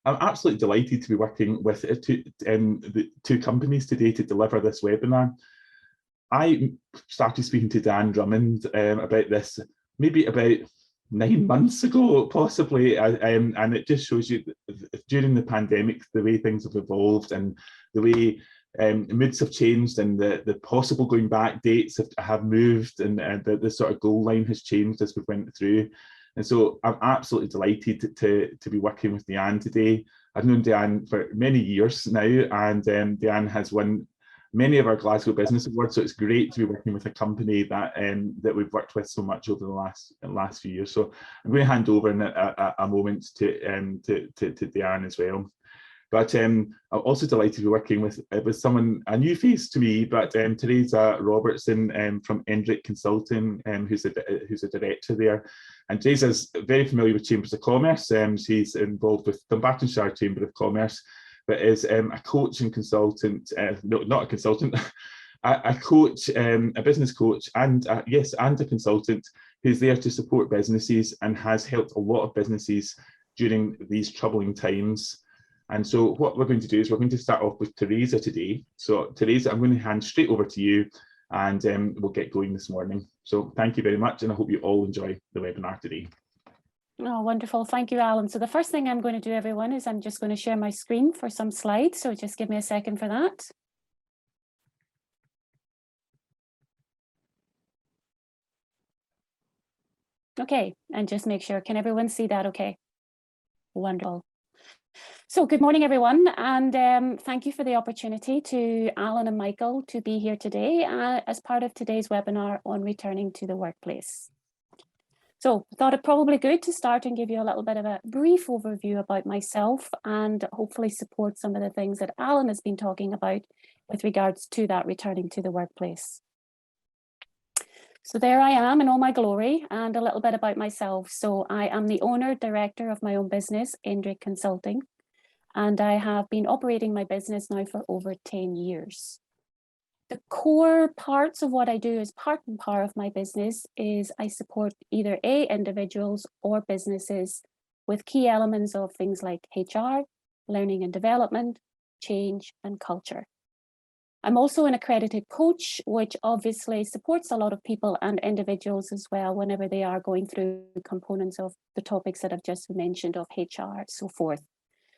I'm absolutely delighted to be working with the two companies today to deliver this webinar. I started speaking to Dan Drummond about this maybe about 9 months ago, possibly, and it just shows you during the pandemic the way things have evolved and the way moods have changed, and the possible going back dates have moved, and the sort of goal line has changed as we went through. And so I'm absolutely delighted to be working with Deanne today. I've known Deanne for many years now, and Deanne has won many of our Glasgow Business Awards, so it's great to be working with a company that that we've worked with so much over the last few years. So I'm going to hand over in a moment to Deanne as well. But I'm also delighted to be working with someone, a new face to me, but Teresa Robertson from Endrick Consulting, who's a director there. And Teresa's very familiar with Chambers of Commerce. She's involved with Dumbartonshire Chamber of Commerce, but is a coach and consultant, no, not a consultant, a coach, a business coach, and yes, and a consultant who's there to support businesses and has helped a lot of businesses during these troubling times. And so what we're going to do is we're going to start off with Teresa today. So Teresa, I'm going to hand straight over to you, and we'll get going this morning. So thank you very much, and I hope you all enjoy the webinar today. Oh, wonderful. Thank you, Alan. So the first thing I'm going to do, everyone, is I'm just going to share my screen for some slides. So just give me a second for that. Okay, and just make sure, can everyone see that okay? Wonderful. So good morning, everyone, and thank you for the opportunity to Alan and Michael to be here today as part of today's webinar on returning to the workplace. So I thought it probably good to start and give you a little bit of a brief overview about myself and hopefully support some of the things that Alan has been talking about with regards to that returning to the workplace. So there I am in all my glory, and a little bit about myself. So I am the owner, director of my own business, Endrick Consulting, and I have been operating my business now for over 10 years. The core parts of what I do as part and part of my business is I support either individuals or businesses with key elements of things like HR, learning and development, change, and culture. I'm also an accredited coach, which obviously supports a lot of people and individuals as well whenever they are going through components of the topics that I've just mentioned of HR, so forth.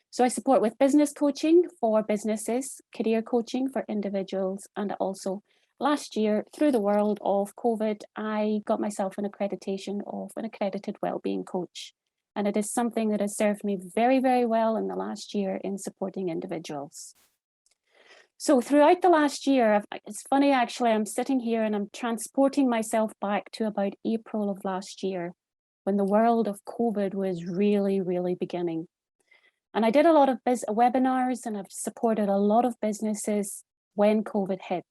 So I support with business coaching for businesses, career coaching for individuals, and also last year, through the world of COVID, I got myself an accreditation of an accredited wellbeing coach. And it is something that has served me very, very well in the last year in supporting individuals. So throughout the last year, it's funny actually, I'm sitting here and I'm transporting myself back to about April of last year, when the world of COVID was really, really beginning. And I did a lot of webinars, and I've supported a lot of businesses when COVID hit,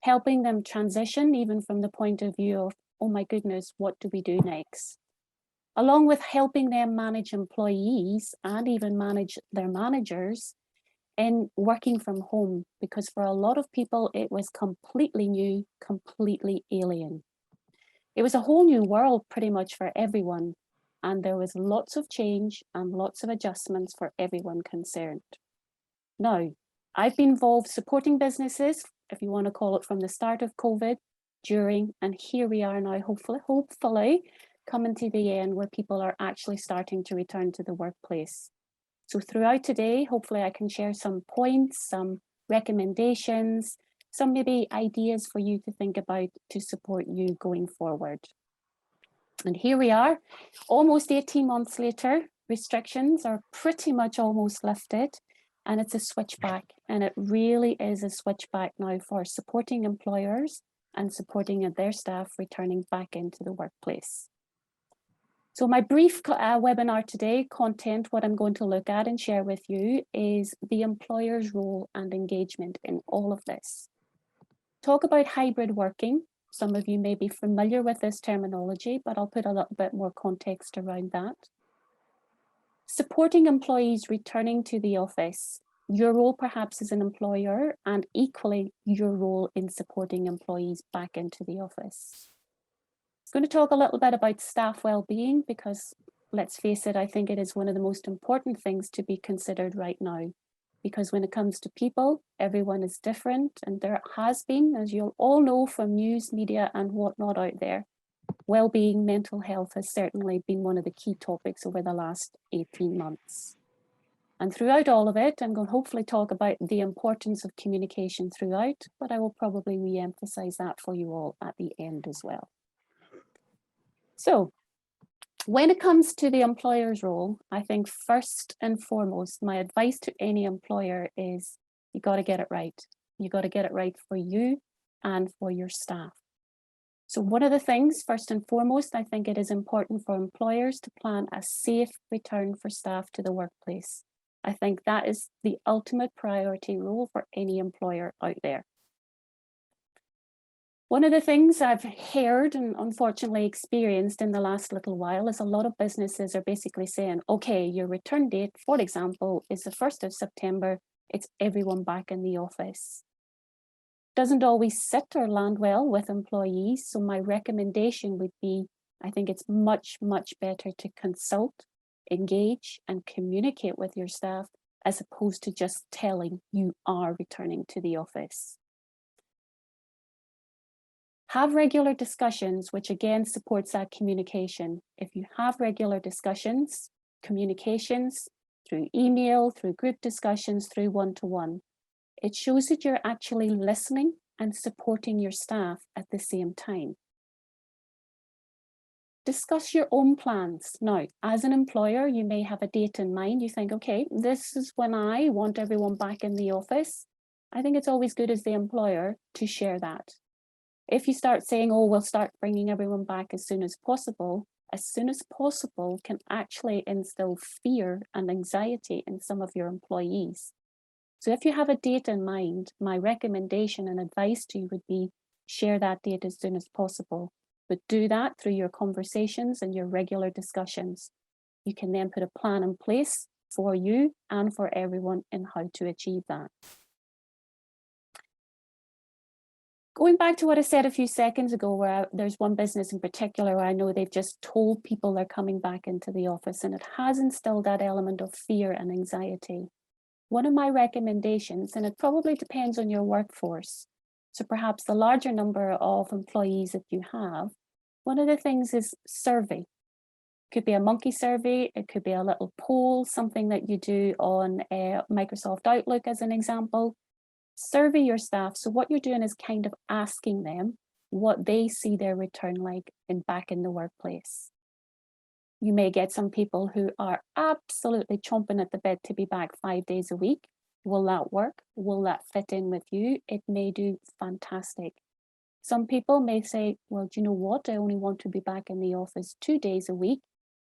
helping them transition even from the point of view of, oh my goodness, what do we do next? Along with helping them manage employees and even manage their managers in working from home, because for a lot of people, it was completely new, completely alien. It was a whole new world pretty much for everyone. And there was lots of change and lots of adjustments for everyone concerned. Now, I've been involved supporting businesses, if you want to call it, from the start of COVID, during, and here we are now, hopefully coming to the end where people are actually starting to return to the workplace. So throughout today, hopefully I can share some points, some recommendations, some maybe ideas for you to think about to support you going forward. And here we are, almost 18 months later, restrictions are pretty much almost lifted, and it's a switchback, and it really is a switchback now for supporting employers and supporting their staff returning back into the workplace. So my brief webinar today, content, what I'm going to look at and share with you is the employer's role and engagement in all of this. Talk about hybrid working. Some of you may be familiar with this terminology, but I'll put a little bit more context around that. Supporting employees returning to the office, your role perhaps as an employer, and equally your role in supporting employees back into the office. I'm going to talk a little bit about staff well-being, because let's face it, I think it is one of the most important things to be considered right now, because when it comes to people, everyone is different, and there has been, as you'll all know from news, media and whatnot out there, well-being, mental health has certainly been one of the key topics over the last 18 months. And throughout all of it, I'm going to hopefully talk about the importance of communication throughout, but I will probably re-emphasize that for you all at the end as well. So, when it comes to the employer's role, I think first and foremost, my advice to any employer is you got to get it right. You got to get it right for you and for your staff. So one of the things, first and foremost, I think it is important for employers to plan a safe return for staff to the workplace. I think that is the ultimate priority role for any employer out there. One of the things I've heard and unfortunately experienced in the last little while is a lot of businesses are basically saying, okay, your return date, for example, is the 1st of September, it's everyone back in the office. Doesn't always sit or land well with employees, so my recommendation would be, I think it's much, much better to consult, engage and communicate with your staff as opposed to just telling you are returning to the office. Have regular discussions, which again supports that communication. If you have regular discussions, communications through email, through group discussions, through one-to-one, it shows that you're actually listening and supporting your staff at the same time. Discuss your own plans. Now, as an employer, you may have a date in mind. You think, okay, this is when I want everyone back in the office. I think it's always good as the employer to share that. If you start saying, oh, we'll start bringing everyone back as soon as possible can actually instill fear and anxiety in some of your employees. So if you have a date in mind, my recommendation and advice to you would be share that date as soon as possible, but do that through your conversations and your regular discussions. You can then put a plan in place for you and for everyone in how to achieve that. Going back to what I said a few seconds ago, where there's one business in particular where I know they've just told people they're coming back into the office, and it has instilled that element of fear and anxiety. One of my recommendations, and it probably depends on your workforce, so perhaps the larger number of employees that you have, one of the things is survey. It could be a monkey survey, it could be a little poll, something that you do on Microsoft Outlook as an example. Survey your staff. So what you're doing is kind of asking them what they see their return like back in the workplace. You may get some people who are absolutely chomping at the bit to be back 5 days a week. Will that work? Will that fit in with you? It may do fantastic. Some people may say, well, do you know what? I only want to be back in the office 2 days a week.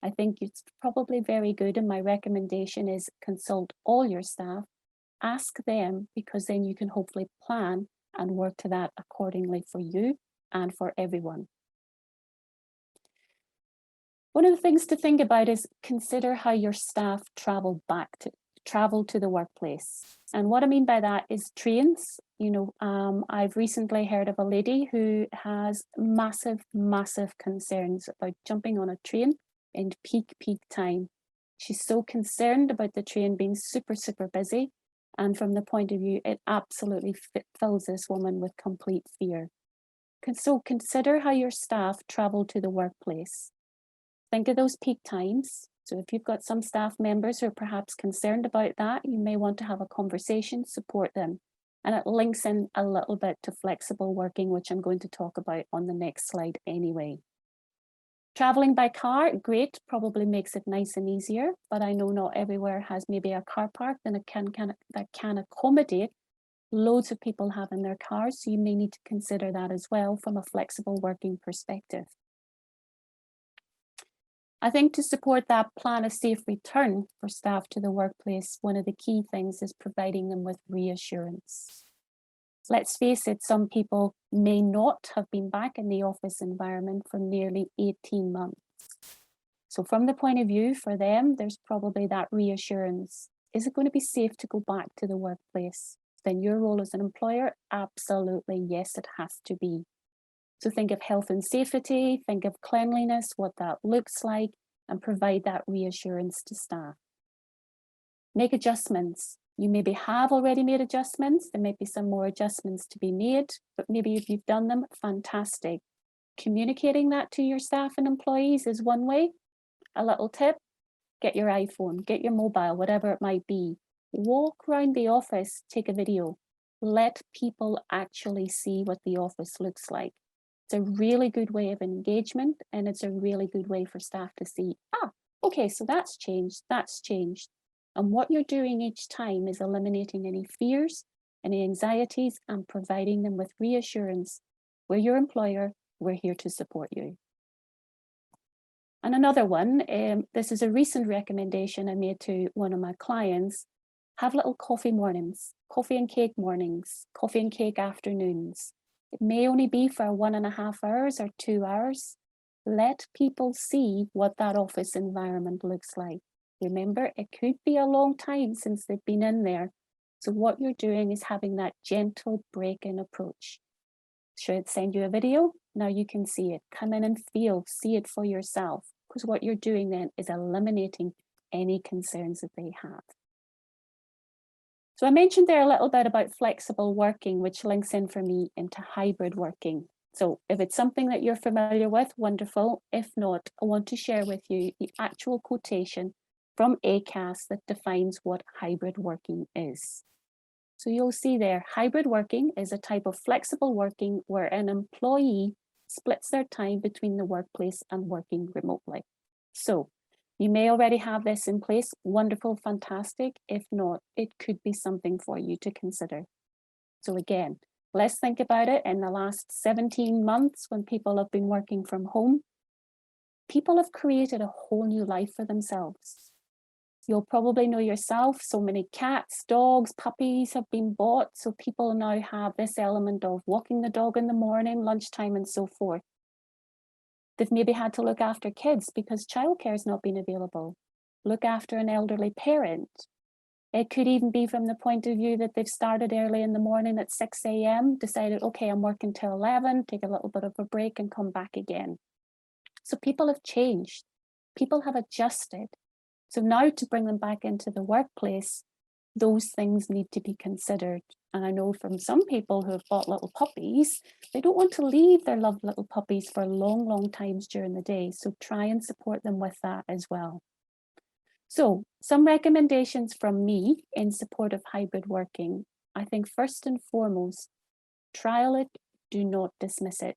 I think it's probably very good. And my recommendation is consult all your staff. Ask them, because then you can hopefully plan and work to that accordingly for you and for everyone. One of the things to think about is consider how your staff travel to the workplace. And what I mean by that is trains. I've recently heard of a lady who has massive concerns about jumping on a train in peak time. She's so concerned about the train being super busy. And from the point of view, it absolutely fills this woman with complete fear. So consider how your staff travel to the workplace. Think of those peak times. So if you've got some staff members who are perhaps concerned about that, you may want to have a conversation, support them. And it links in a little bit to flexible working, which I'm going to talk about on the next slide anyway. Traveling by car, great, probably makes it nice and easier, but I know not everywhere has maybe a car park that can accommodate loads of people having their cars, so you may need to consider that as well from a flexible working perspective. I think to support that plan a safe return for staff to the workplace, one of the key things is providing them with reassurance. Let's face it, some people may not have been back in the office environment for nearly 18 months. So from the point of view for them, there's probably that reassurance. Is it going to be safe to go back to the workplace? Then your role as an employer, absolutely, yes, it has to be. So think of health and safety, think of cleanliness, what that looks like. and provide that reassurance to staff. Make adjustments. You maybe have already made adjustments. There may be some more adjustments to be made, but maybe if you've done them, fantastic. Communicating that to your staff and employees is one way. A little tip, get your iPhone, get your mobile, whatever it might be. Walk around the office, take a video. Let people actually see what the office looks like. It's a really good way of engagement, and it's a really good way for staff to see, okay, so that's changed. And what you're doing each time is eliminating any fears, any anxieties, and providing them with reassurance. We're your employer, we're here to support you. And another one, this is a recent recommendation I made to one of my clients. Have little coffee mornings, coffee and cake mornings, coffee and cake afternoons. It may only be for 1.5 hours or 2 hours. Let people see what that office environment looks like. Remember, it could be a long time since they've been in there. So what you're doing is having that gentle break-in approach. Should send you a video. Now you can see it. Come in and see it for yourself. Because what you're doing then is eliminating any concerns that they have. So I mentioned there a little bit about flexible working, which links in for me into hybrid working. So if it's something that you're familiar with, wonderful. If not, I want to share with you the actual quotation from ACAS that defines what hybrid working is. So you'll see there, hybrid working is a type of flexible working where an employee splits their time between the workplace and working remotely. So you may already have this in place. Wonderful, fantastic. If not, it could be something for you to consider. So again, let's think about it. In the last 17 months, when people have been working from home, people have created a whole new life for themselves. You'll probably know yourself, so many cats, dogs, puppies have been bought. So people now have this element of walking the dog in the morning, lunchtime, and so forth. They've maybe had to look after kids because childcare has not been available. Look after an elderly parent. It could even be from the point of view that they've started early in the morning at 6 a.m, decided, okay, I'm working till 11, take a little bit of a break and come back again. So people have changed. People have adjusted. So now to bring them back into the workplace, those things need to be considered. And I know from some people who have bought little puppies, they don't want to leave their loved little puppies for long, long times during the day. So try and support them with that as well. So some recommendations from me in support of hybrid working. I think first and foremost, trial it, do not dismiss it.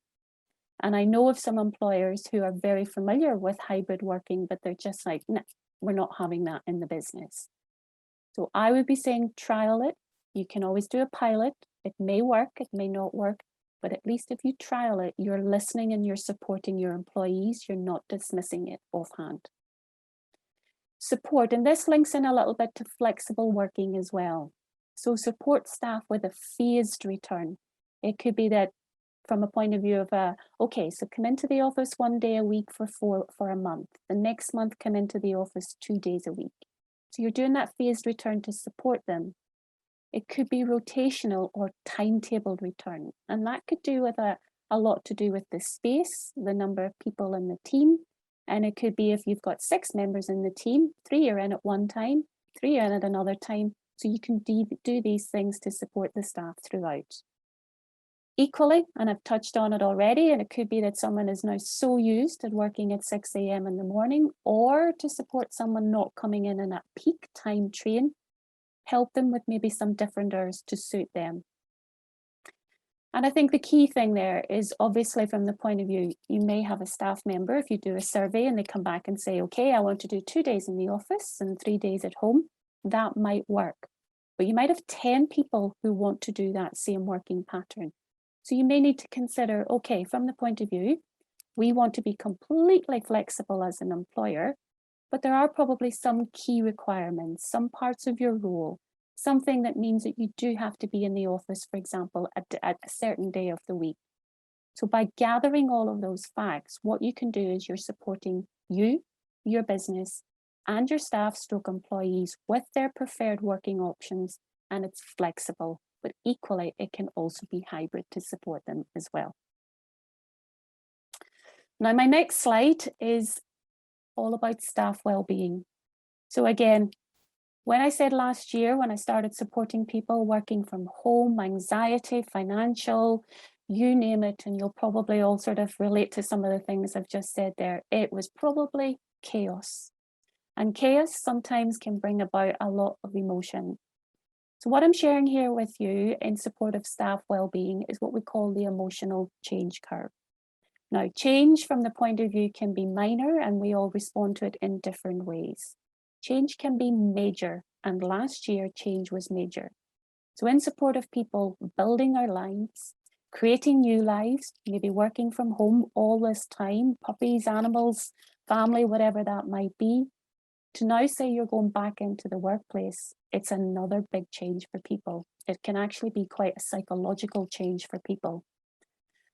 And I know of some employers who are very familiar with hybrid working, but they're just like, no, we're not having that in the business. So I would be saying trial it. You can always do a pilot. It may work, it may not work, but at least if you trial it, you're listening and you're supporting your employees. You're not dismissing it offhand. Support, and this links in a little bit to flexible working as well. So support staff with a phased return. It could be that from a point of view of, okay, so come into the office 1 day a week for a month. The next month, come into the office 2 days a week. So you're doing that phased return to support them. It could be rotational or timetabled return. And that could do with a lot to do with the space, the number of people in the team. And it could be if you've got 6 members in the team, 3 are in at one time, 3 are in at another time. So you can do these things to support the staff throughout. Equally, and I've touched on it already, and it could be that someone is now so used at working at 6 a.m. in the morning, or to support someone not coming in that peak time train, help them with maybe some different hours to suit them. And I think the key thing there is obviously from the point of view, you may have a staff member, if you do a survey and they come back and say, okay, I want to do 2 days in the office and 3 days at home, that might work. But you might have 10 people who want to do that same working pattern. So you may need to consider, okay, from the point of view, we want to be completely flexible as an employer, but there are probably some key requirements, some parts of your role, something that means that you do have to be in the office, for example, at a certain day of the week. So by gathering all of those facts, what you can do is you're supporting you, your business, and your staff / employees with their preferred working options, and it's flexible. But equally, it can also be hybrid to support them as well. Now, my next slide is all about staff well-being. So again, when I said last year, when I started supporting people working from home, anxiety, financial, you name it, and you'll probably all sort of relate to some of the things I've just said there, it was probably chaos. And chaos sometimes can bring about a lot of emotion. So what I'm sharing here with you in support of staff well-being is what we call the emotional change curve. Now, change from the point of view can be minor, and we all respond to it in different ways. Change can be major, and last year change was major. So in support of people building our lives, creating new lives, maybe working from home all this time, puppies, animals, family, whatever that might be, to now say you're going back into the workplace, it's another big change for people. It can actually be quite a psychological change for people.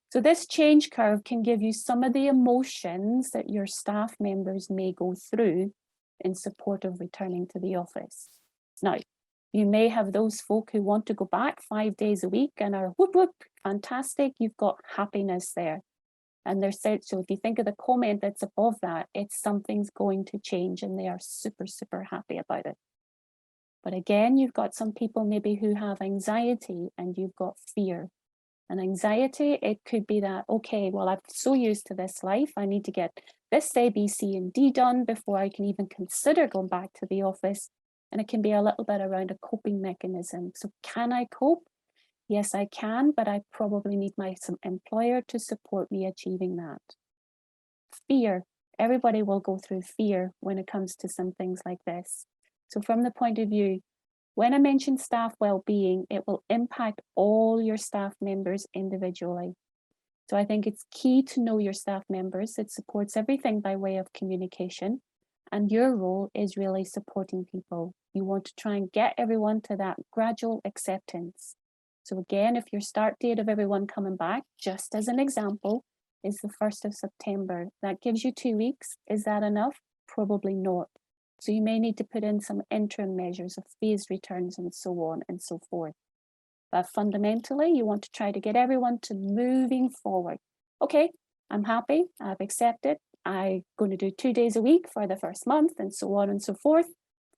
So this change curve can give you some of the emotions that your staff members may go through in support of returning to the office. Now, you may have those folk who want to go back 5 days a week and are whoop, whoop, fantastic, you've got happiness there. And they're said, so if you think of the comment that's above that, it's something's going to change and they are super, super happy about it. But again, you've got some people maybe who have anxiety and you've got fear. And anxiety, it could be that, okay, well, I'm so used to this life, I need to get this A, B, C, and D done before I can even consider going back to the office. And it can be a little bit around a coping mechanism. So can I cope? Yes, I can, but I probably need my employer to support me achieving that. Fear. Everybody will go through fear when it comes to some things like this. So from the point of view, when I mention staff well-being, it will impact all your staff members individually. So I think it's key to know your staff members. It supports everything by way of communication. And your role is really supporting people. You want to try and get everyone to that gradual acceptance. So again, if your start date of everyone coming back, just as an example, is the 1st of September, that gives you 2 weeks. Is that enough? Probably not. So you may need to put in some interim measures of phased returns and so on and so forth. But fundamentally, you want to try to get everyone to moving forward. Okay, I'm happy, I've accepted, I'm going to do 2 days a week for the first month and so on and so forth.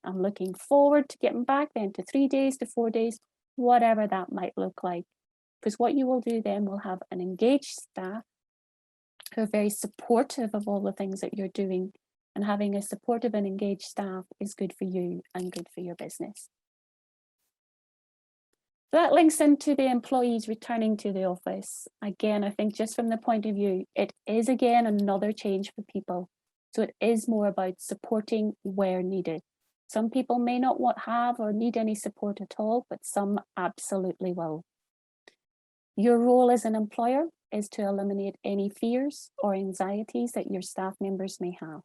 I'm looking forward to getting back then to 3 days to 4 days, whatever that might look like. Because what you will do then will have an engaged staff who are very supportive of all the things that you're doing. And having a supportive and engaged staff is good for you and good for your business. That links into the employees returning to the office. Again, I think just from the point of view, it is again another change for people. So it is more about supporting where needed. Some people may not have or need any support at all, but some absolutely will. Your role as an employer is to eliminate any fears or anxieties that your staff members may have.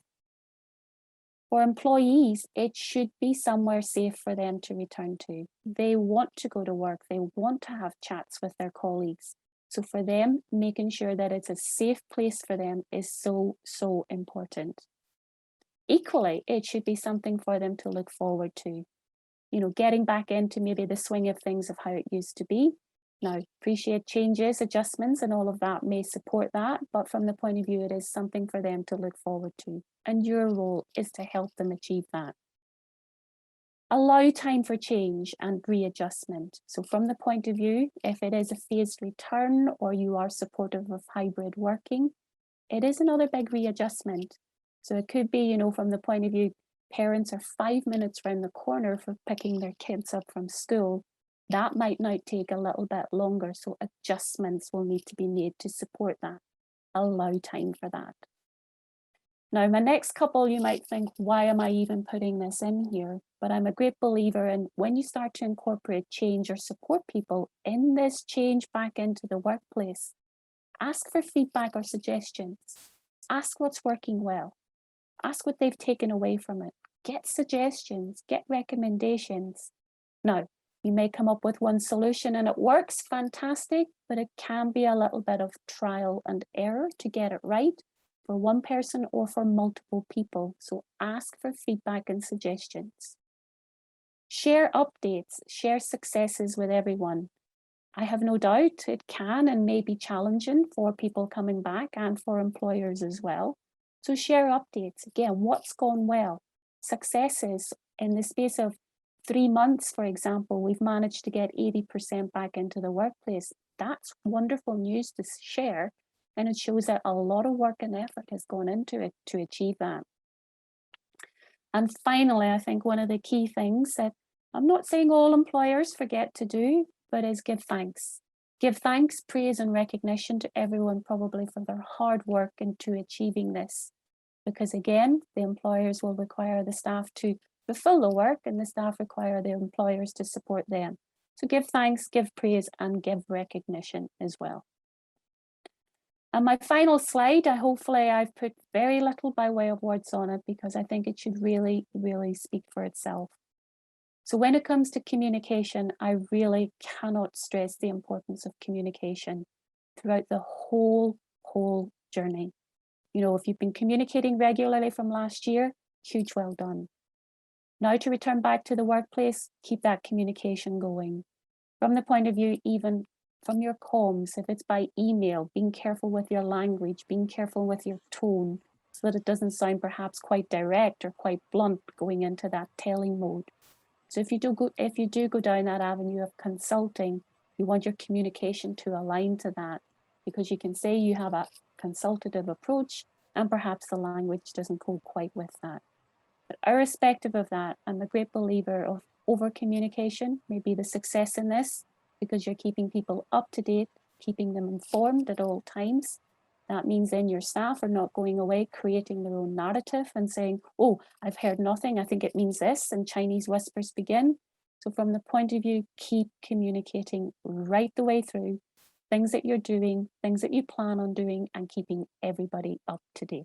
For employees, it should be somewhere safe for them to return to. They want to go to work. They want to have chats with their colleagues. So for them, making sure that it's a safe place for them is so, so important. Equally, it should be something for them to look forward to. You know, getting back into maybe the swing of things of how it used to be. Now, appreciate changes, adjustments, and all of that may support that, but from the point of view, it is something for them to look forward to. And your role is to help them achieve that. Allow time for change and readjustment. So from the point of view, if it is a phased return or you are supportive of hybrid working, it is another big readjustment. So it could be, you know, from the point of view, parents are 5 minutes around the corner for picking their kids up from school. That might now take a little bit longer. So adjustments will need to be made to support that. Allow time for that. Now, my next couple, you might think, why am I even putting this in here? But I'm a great believer in when you start to incorporate change or support people in this change back into the workplace, ask for feedback or suggestions. Ask what's working well. Ask what they've taken away from it. Get suggestions, get recommendations. Now, you may come up with one solution and it works, fantastic, but it can be a little bit of trial and error to get it right for one person or for multiple people. So ask for feedback and suggestions. Share updates, share successes with everyone. I have no doubt it can and may be challenging for people coming back and for employers as well. So share updates. Again, what's gone well? Successes. In the space of 3 months, for example, we've managed to get 80% back into the workplace. That's wonderful news to share. And it shows that a lot of work and effort has gone into it to achieve that. And finally, I think one of the key things that I'm not saying all employers forget to do, but is give thanks. Give thanks, praise and recognition to everyone probably for their hard work into achieving this. Because again, the employers will require the staff to fulfill the work and the staff require the employers to support them. So give thanks, give praise and give recognition as well. And my final slide, hopefully I've put very little by way of words on it because I think it should really, really speak for itself. So when it comes to communication, I really cannot stress the importance of communication throughout the whole journey. You know, if you've been communicating regularly from last year, huge well done. Now to return back to the workplace, keep that communication going. From the point of view, even from your comms, if it's by email, being careful with your language, being careful with your tone, so that it doesn't sound perhaps quite direct or quite blunt going into that telling mode. So if you do go down that avenue of consulting, you want your communication to align to that, because you can say you have a consultative approach and perhaps the language doesn't go quite with that. But irrespective of that, I'm a great believer of over communication may be the success in this, because you're keeping people up to date, keeping them informed at all times. That means then your staff are not going away creating their own narrative and saying, oh, I've heard nothing, I think it means this, and Chinese whispers begin. So from the point of view, keep communicating right the way through, things that you're doing, things that you plan on doing, and keeping everybody up to date.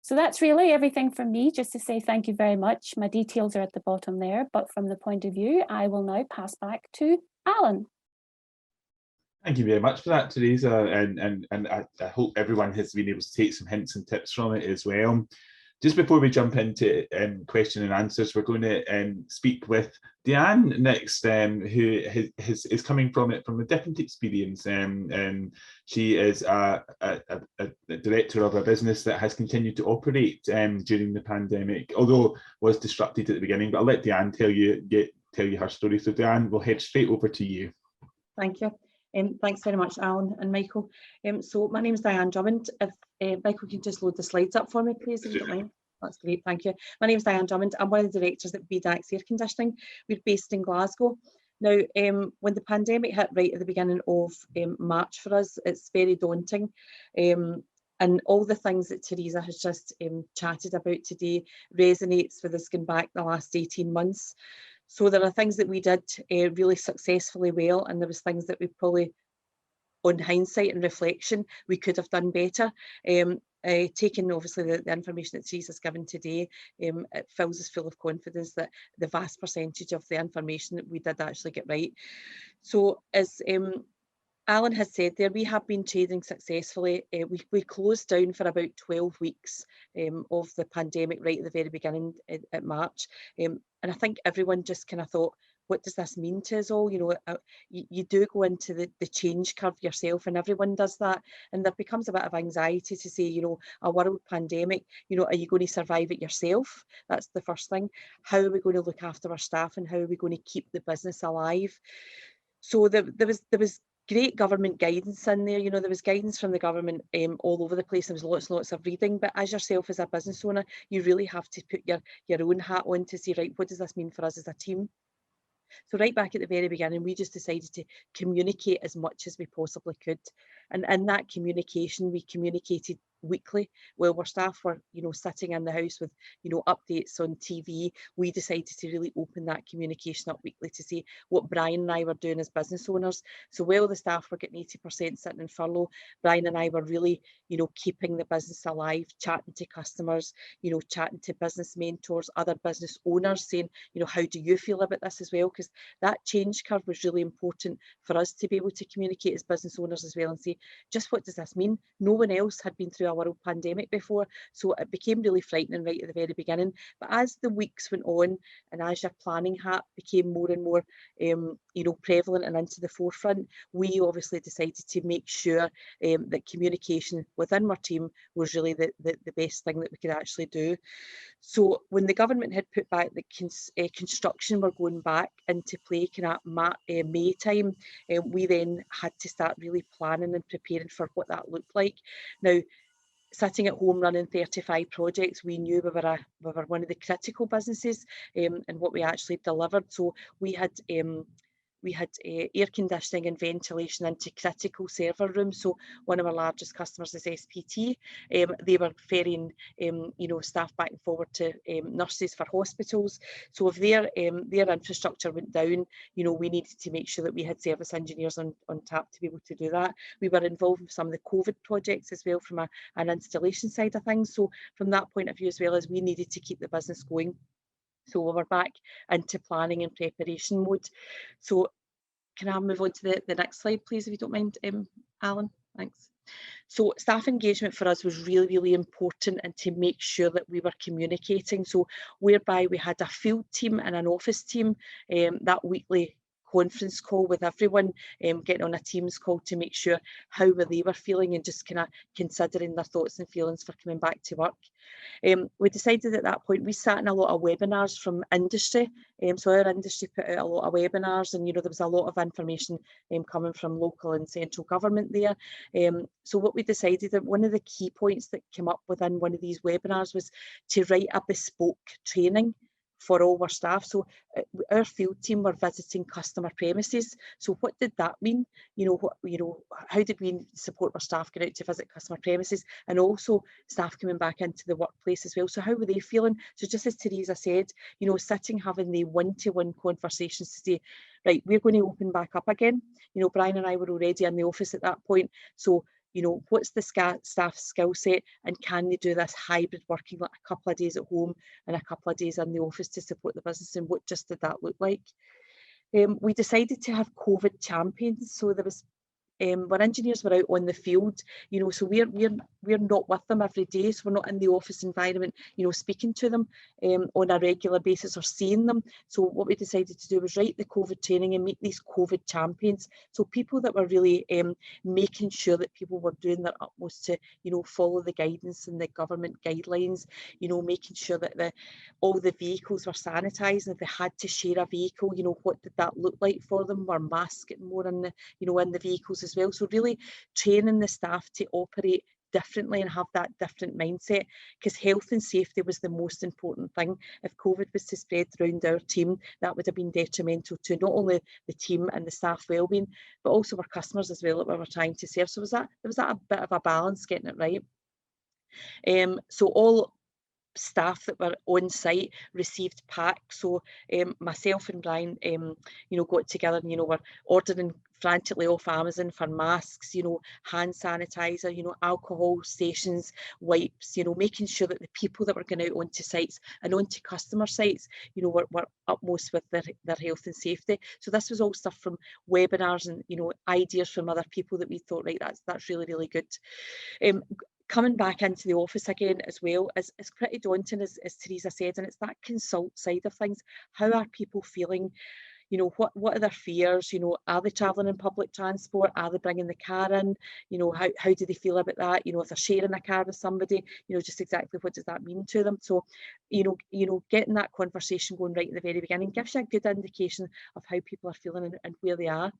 So that's really everything from me, just to say thank you very much. My details are at the bottom there, but from the point of view, I will now pass back to Alan. Thank you very much for that, Teresa, and I hope everyone has been able to take some hints and tips from it as well. Just before we jump into question and answers, we're going to speak with Diane next, who is coming from it from a different experience. She is a director of a business that has continued to operate during the pandemic, although was disrupted at the beginning. But I'll let Diane tell you her story. So Diane, we'll head straight over to you. Thank you. Thanks very much, Alan and Michael. So my name is Diane Drummond. If Michael can just load the slides up for me, please, if you don't mind. That's great, thank you. My name is Diane Drummond. I'm one of the directors at BDAX Air Conditioning. We're based in Glasgow. Now, when the pandemic hit right at the beginning of March for us, it's very daunting. And all the things that Teresa has just chatted about today resonates with us going back the last 18 months. So there are things that we did really successfully well, and there was things that we probably, on hindsight and reflection, we could have done better. Taking obviously the information that Teresa's given today, it fills us full of confidence that the vast percentage of the information that we did actually get right. So as Alan has said there, we have been trading successfully. We closed down for about 12 weeks of the pandemic right at the very beginning at March. And I think everyone just kind of thought, what does this mean to us all? You know, you do go into the change curve yourself, and everyone does that. And there becomes a bit of anxiety to say, you know, a world pandemic, you know, are you going to survive it yourself? That's the first thing. How are we going to look after our staff, and how are we going to keep the business alive? So there was great government guidance in there. You know, there was guidance from the government all over the place. There was lots and lots of reading, but as yourself as a business owner, you really have to put your own hat on to say, right, what does this mean for us as a team? So right back at the very beginning, we just decided to communicate as much as we possibly could. And in that communication, we communicated weekly. While our staff were, you know, sitting in the house with, you know, updates on TV, we decided to really open that communication up weekly to see what Brian and I were doing as business owners. So while the staff were getting 80% sitting in furlough, Brian and I were really, you know, keeping the business alive, chatting to customers, you know, chatting to business mentors, other business owners, saying, you know, how do you feel about this as well? Because that change curve was really important for us to be able to communicate as business owners as well and say, just what does this mean? No one else had been through a world pandemic before, so it became really frightening right at the very beginning. But as the weeks went on, and as your planning hat became more and more prevalent and into the forefront, we obviously decided to make sure that communication within our team was really the best thing that we could actually do. So when the government had put back the construction were going back into play kind of May time, we then had to start really planning and preparing for what that looked like. Now, sitting at home running 35 projects, we knew we were one of the critical businesses and what we actually delivered. So we had air conditioning and ventilation into critical server rooms. So one of our largest customers is SPT. They were ferrying staff back and forward to nurses for hospitals. So if their infrastructure went down, we needed to make sure that we had service engineers on tap to be able to do that. We were involved with some of the COVID projects as well from an installation side of things. So from that point of view, as well as we needed to keep the business going. So we were back into planning and preparation mode. So can I move on to the next slide, please, if you don't mind, Alan? Thanks. So staff engagement for us was really, really important, and to make sure that we were communicating. So whereby we had a field team and an office team, that weekly conference call with everyone, getting on a Teams call to make sure how they were feeling and just kind of considering their thoughts and feelings for coming back to work. We decided at that point, we sat in a lot of webinars from industry. So our industry put out a lot of webinars, and there was a lot of information coming from local and central government there. So what we decided, that one of the key points that came up within one of these webinars was to write a bespoke training for all our staff. So our field team were visiting customer premises. So what did that mean? How did we support our staff going out to visit customer premises, and also staff coming back into the workplace as well? So how were they feeling? So just as Teresa said, sitting, having the one-to-one conversations to say, right, we're going to open back up again. Brian and I were already in the office at that point. So what's the staff skill set, and can they do this hybrid working, like a couple of days at home and a couple of days in the office to support the business, and what just did that look like? We decided to have COVID champions. So there was when engineers were out on the field, so we're not with them every day, so we're not in the office environment, speaking to them on a regular basis or seeing them. So what we decided to do was write the COVID training and make these COVID champions. So people that were really making sure that people were doing their utmost to, follow the guidance and the government guidelines, making sure that all the vehicles were sanitised, and if they had to share a vehicle, what did that look like for them? Were masks getting more in the, in the vehicles as well? So really training the staff to operate differently and have that different mindset, because health and safety was the most important thing. If COVID was to spread around our team, that would have been detrimental to not only the team and the staff wellbeing, but also our customers as well that we were trying to serve. So there was that a bit of a balance, getting it right. So all staff that were on site received packs. So myself and Brian, got together and, were ordering frantically off Amazon for masks, hand sanitizer, alcohol stations, wipes, making sure that the people that were going out onto sites and onto customer sites, were utmost with their health and safety. So this was all stuff from webinars and, ideas from other people that we thought, right, that's really, really good. Coming back into the office again as well is pretty daunting, as Teresa said, and it's that consult side of things. How are people feeling? What are their fears? Are they travelling in public transport? Are they bringing the car in? How do they feel about that? If they're sharing a car with somebody, just exactly what does that mean to them? So, getting that conversation going right at the very beginning gives you a good indication of how people are feeling and where they are.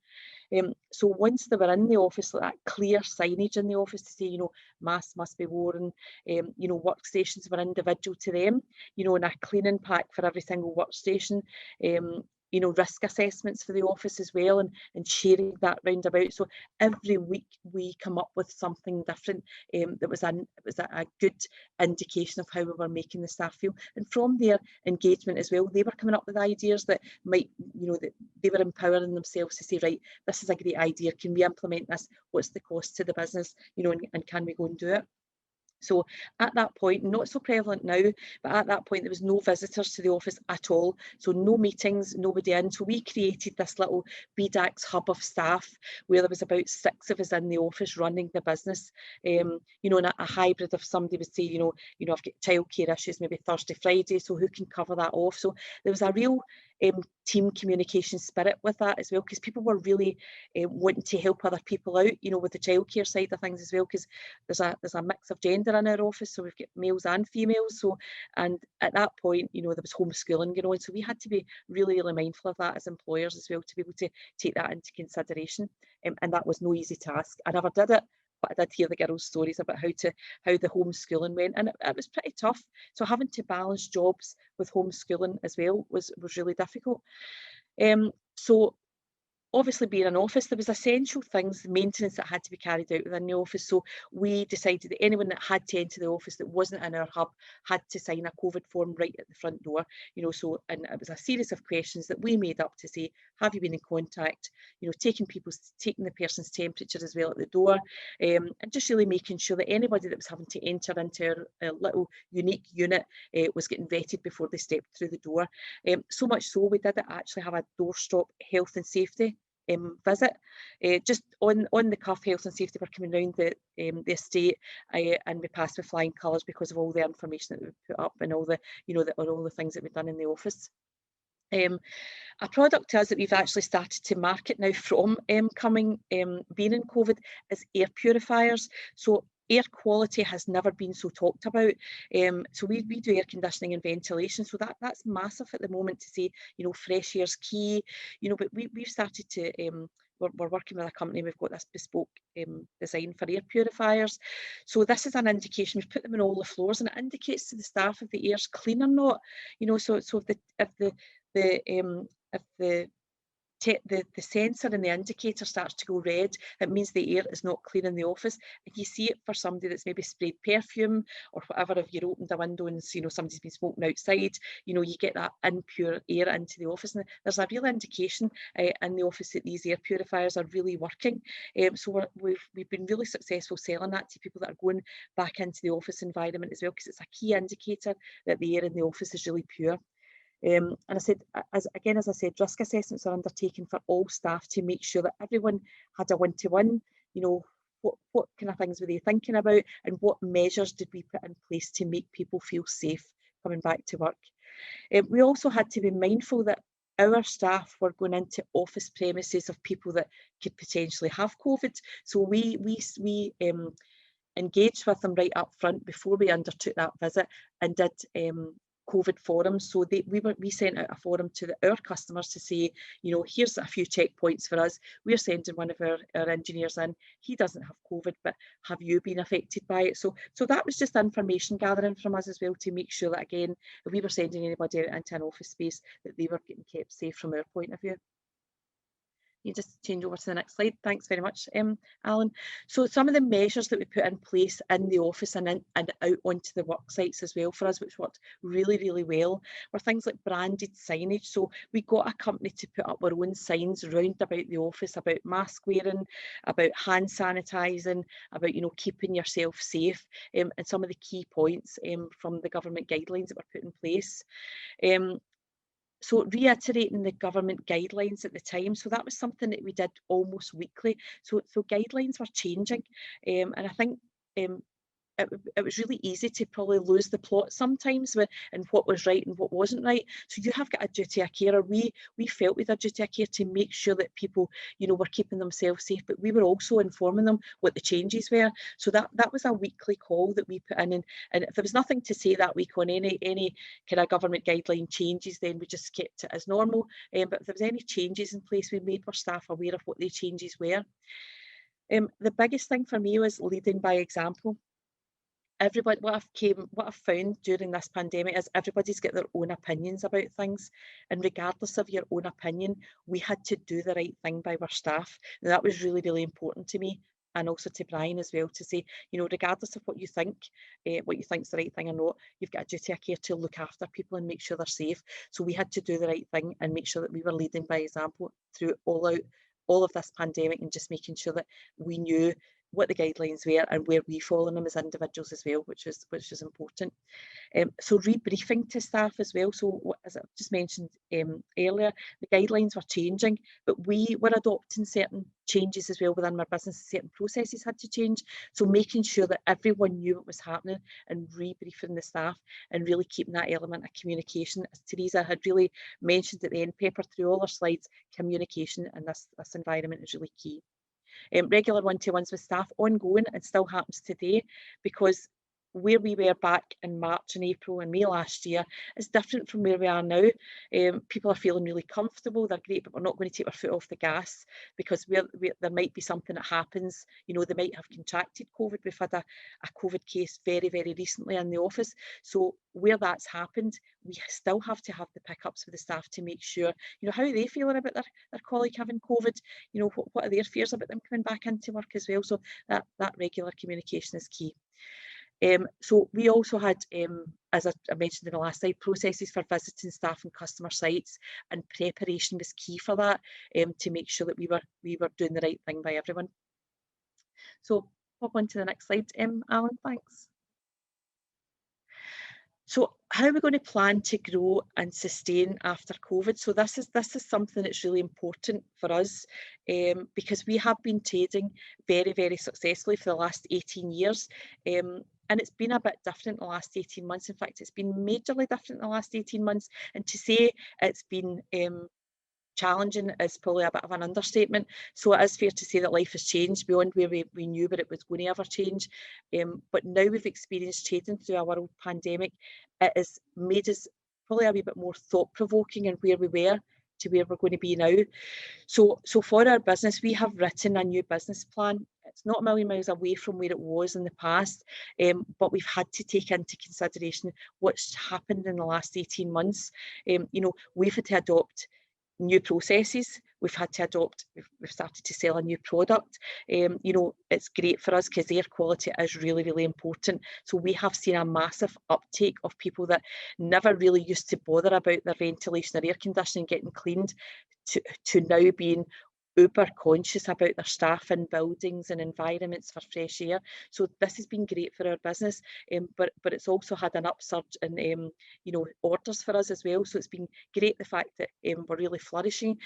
So once they were in the office, like that clear signage in the office to say, masks must be worn, workstations were individual to them, and a cleaning pack for every single workstation, risk assessments for the office as well, and sharing that round about. So every week we come up with something different that was a good indication of how we were making the staff feel. And from their engagement as well, they were coming up with ideas that might, that they were empowering themselves to say, right, this is a great idea, can we implement this? What's the cost to the business? And can we go and do it? So at that point, not so prevalent now, but at that point there was no visitors to the office at all. So no meetings, nobody in. So we created this little BDAX hub of staff where there was about 6 of us in the office running the business. You know, in a hybrid of somebody would say, you know, I've got childcare issues, maybe Thursday, Friday, so who can cover that off? So there was a real team communication spirit with that as well, because people were really wanting to help other people out, you know, with the childcare side of things as well, because there's a mix of gender in our office, so we've got males and females. So, and at that point, you know, there was homeschooling going on, so we had to be really, really mindful of that as employers as well, to be able to take that into consideration. And that was no easy task. I never did it, but I did hear the girls' stories about how the homeschooling went, and it was pretty tough. So having to balance jobs with homeschooling as well was really difficult. So obviously, being an office, there was essential things, maintenance that had to be carried out within the office. So we decided that anyone that had to enter the office that wasn't in our hub had to sign a COVID form right at the front door. You know, so, and it was a series of questions that we made up to say, have you been in contact? You know, taking the person's temperature as well at the door, and just really making sure that anybody that was having to enter into our little unique unit was getting vetted before they stepped through the door. So much so we did actually have a doorstop health and safety visit, just on the cuff. Health and safety were coming around the estate, and we passed with flying colours because of all the information that we put up and all the, you know, all the things that we've done in the office. A product to us that we've actually started to market now from being in COVID is air purifiers. So air quality has never been so talked about. So we do air conditioning and ventilation. So that's massive at the moment to say, you know, fresh air's key, you know, but we've started to, we're working with a company, we've got this bespoke design for air purifiers. So this is an indication, we've put them on all the floors, and it indicates to the staff if the air's clean or not, you know, so if the sensor and the indicator starts to go red, it means the air is not clean in the office. If you see it for somebody that's maybe sprayed perfume or whatever, if you opened a window and, you know, somebody's been smoking outside, you know, you get that impure air into the office. And there's a real indication in the office that these air purifiers are really working. So we've been really successful selling that to people that are going back into the office environment as well, because it's a key indicator that the air in the office is really pure. And I said, as I said, risk assessments are undertaken for all staff to make sure that everyone had a one-to-one, you know, what kind of things were they thinking about, and what measures did we put in place to make people feel safe coming back to work. We also had to be mindful that our staff were going into office premises of people that could potentially have COVID. So we engaged with them right up front before we undertook that visit, and did COVID forums. So we sent out a forum to our customers to say, you know, here's a few checkpoints for us. We're sending one of our engineers in. He doesn't have COVID, but have you been affected by it? So that was just information gathering from us as well, to make sure that, again, if we were sending anybody out into an office space, that they were getting kept safe from our point of view. You just change over to the next slide. Thanks very much, Alan. So some of the measures that we put in place in the office and out onto the work sites as well for us, which worked really, really well, were things like branded signage. So we got a company to put up our own signs round about the office about mask wearing, about hand sanitising, about, you know, keeping yourself safe, and some of the key points from the government guidelines that were put in place. So reiterating the government guidelines at the time, so that was something that we did almost weekly. So guidelines were changing, and I think it was really easy to probably lose the plot sometimes and what was right and what wasn't right. So you have got a duty of care, or we felt with a duty of care to make sure that people, you know, were keeping themselves safe, but we were also informing them what the changes were. So that was a weekly call that we put in, and if there was nothing to say that week on any kind of government guideline changes, then we just kept it as normal. But if there was any changes in place, we made our staff aware of what the changes were. The biggest thing for me was leading by example. Everybody, what I've found during this pandemic is everybody's got their own opinions about things, and regardless of your own opinion, we had to do the right thing by our staff. And that was really, really important to me, and also to Brian as well, to say, you know, regardless of what you think's the right thing or not, you've got a duty of care to look after people and make sure they're safe. So we had to do the right thing and make sure that we were leading by example through all of this pandemic, and just making sure that we knew what the guidelines were and where we fall in them as individuals as well, which is important. So rebriefing to staff as well. So as I just mentioned earlier, the guidelines were changing, but we were adopting certain changes as well within our business. Certain processes had to change. So making sure that everyone knew what was happening and rebriefing the staff and really keeping that element of communication. As Teresa had really mentioned at the end paper through all our slides, communication in this environment is really key. Regular one-to-ones with staff ongoing and still happens today, because where we were back in March and April and May last year is different from where we are now. People are feeling really comfortable, they're great, but we're not going to take our foot off the gas, because there might be something that happens. You know, they might have contracted COVID. We've had a COVID case very, very recently in the office. So where that's happened, we still have to have the pickups with the staff to make sure, you know, how are they feeling about their colleague having COVID? You know, what are their fears about them coming back into work as well? So that regular communication is key. So we also had, as I mentioned in the last slide, processes for visiting staff and customer sites, and preparation was key for that, to make sure that we were doing the right thing by everyone. So pop on to the next slide, Alan, thanks. So how are we going to plan to grow and sustain after COVID? So this is something that's really important for us, because we have been trading very, very successfully for the last 18 years. And it's been a bit different the last 18 months. In fact, it's been majorly different the last 18 months. And to say it's been challenging is probably a bit of an understatement. So it is fair to say that life has changed beyond where we knew that it was going to ever change. But now we've experienced trading through a world pandemic. It has made us probably a wee bit more thought-provoking in where we were to where we're going to be now. So for our business, we have written a new business plan. It's not a million miles away from where it was in the past, but we've had to take into consideration what's happened in the last 18 months. You know, we've had to adopt new processes, we've had to adopt, we've started to sell a new product. You know, it's great for us because air quality is really, really important. So we have seen a massive uptake of people that never really used to bother about their ventilation or air conditioning getting cleaned, to now being uber conscious about their staff in buildings and environments for fresh air. So this has been great for our business, but it's also had an upsurge in you know, orders for us as well. So it's been great, the fact that we're really flourishing.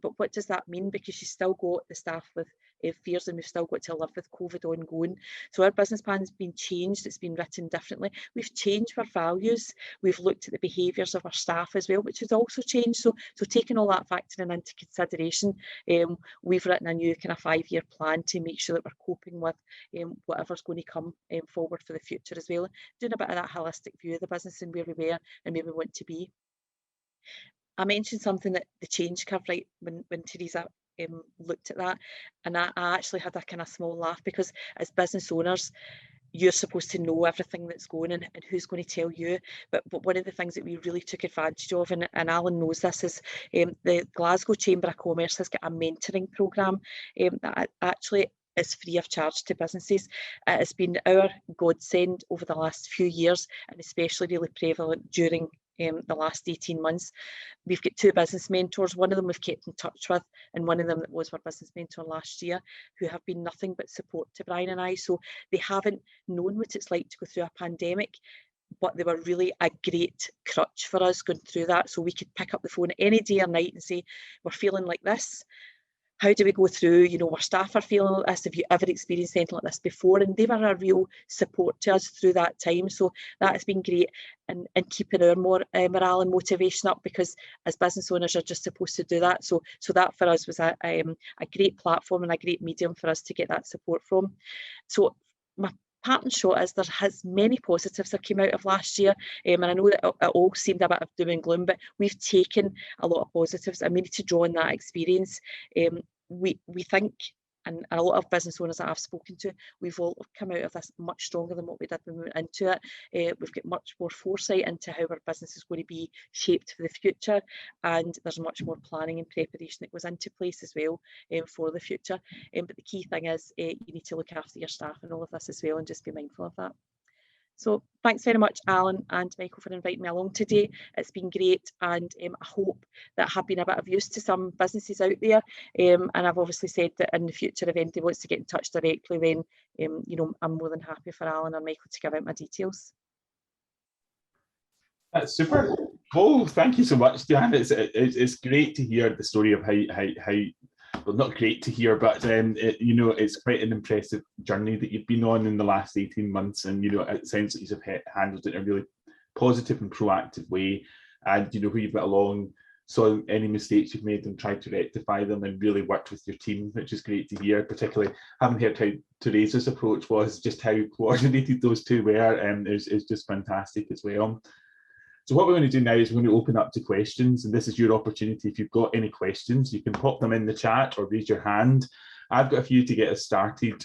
But what does that mean? Because you still got the staff with fears, and we've still got to live with COVID ongoing. So our business plan has been changed, it's been written differently. We've changed our values, we've looked at the behaviours of our staff as well, which has also changed. So taking all that factoring into consideration, we've written a new kind of 5-year plan to make sure that we're coping with whatever's going to come forward for the future as well. Doing a bit of that holistic view of the business and where we were and where we want to be. I mentioned something, that the change curve, right, when Teresa looked at that, and I actually had a kind of small laugh, because as business owners, you're supposed to know everything that's going on, and who's going to tell you. But one of the things that we really took advantage of, and Alan knows this, is the Glasgow Chamber of Commerce has got a mentoring programme that actually is free of charge to businesses. It has been our godsend over the last few years, and especially really prevalent during the last 18 months. We've got 2 business mentors, one of them we've kept in touch with, and one of them that was our business mentor last year, who have been nothing but support to Brian and I. So they haven't known what it's like to go through a pandemic, but they were really a great crutch for us going through that. So we could pick up the phone any day or night and say, we're feeling like this. How do we go through, you know, our staff are feeling like this, have you ever experienced anything like this before? And they were a real support to us through that time. So that has been great, and keeping our morale and motivation up, because as business owners you're just supposed to do that. So that for us was a great platform and a great medium for us to get that support from. So my parting shot is there has many positives that came out of last year, and I know that it all seemed a bit of doom and gloom, but we've taken a lot of positives and we need to draw on that experience. We think, and a lot of business owners that I've spoken to, we've all come out of this much stronger than what we did when we went into it. We've got much more foresight into how our business is going to be shaped for the future, and there's much more planning and preparation that goes into place as well for the future. But the key thing is you need to look after your staff and all of this as well, and just be mindful of that. So thanks very much, Alan and Michael, for inviting me along today. It's been great, and I hope that I have been a bit of use to some businesses out there. And I've obviously said that in the future, if anybody wants to get in touch directly, then you know, I'm more than happy for Alan or Michael to give out my details. That's super. Oh, thank you so much, Diane. It's great to hear the story of how well, not great to hear, but you know, it's quite an impressive journey that you've been on in the last 18 months, and you know, it sounds like you've handled it in a really positive and proactive way, and you know, who you've got along, saw any mistakes you've made and tried to rectify them, and really worked with your team, which is great to hear. Particularly having heard how Teresa's approach was, just how coordinated those two were, is just fantastic as well. So what we're going to do now is we're going to open up to questions, and this is your opportunity. If you've got any questions, you can pop them in the chat or raise your hand. I've got a few to get us started,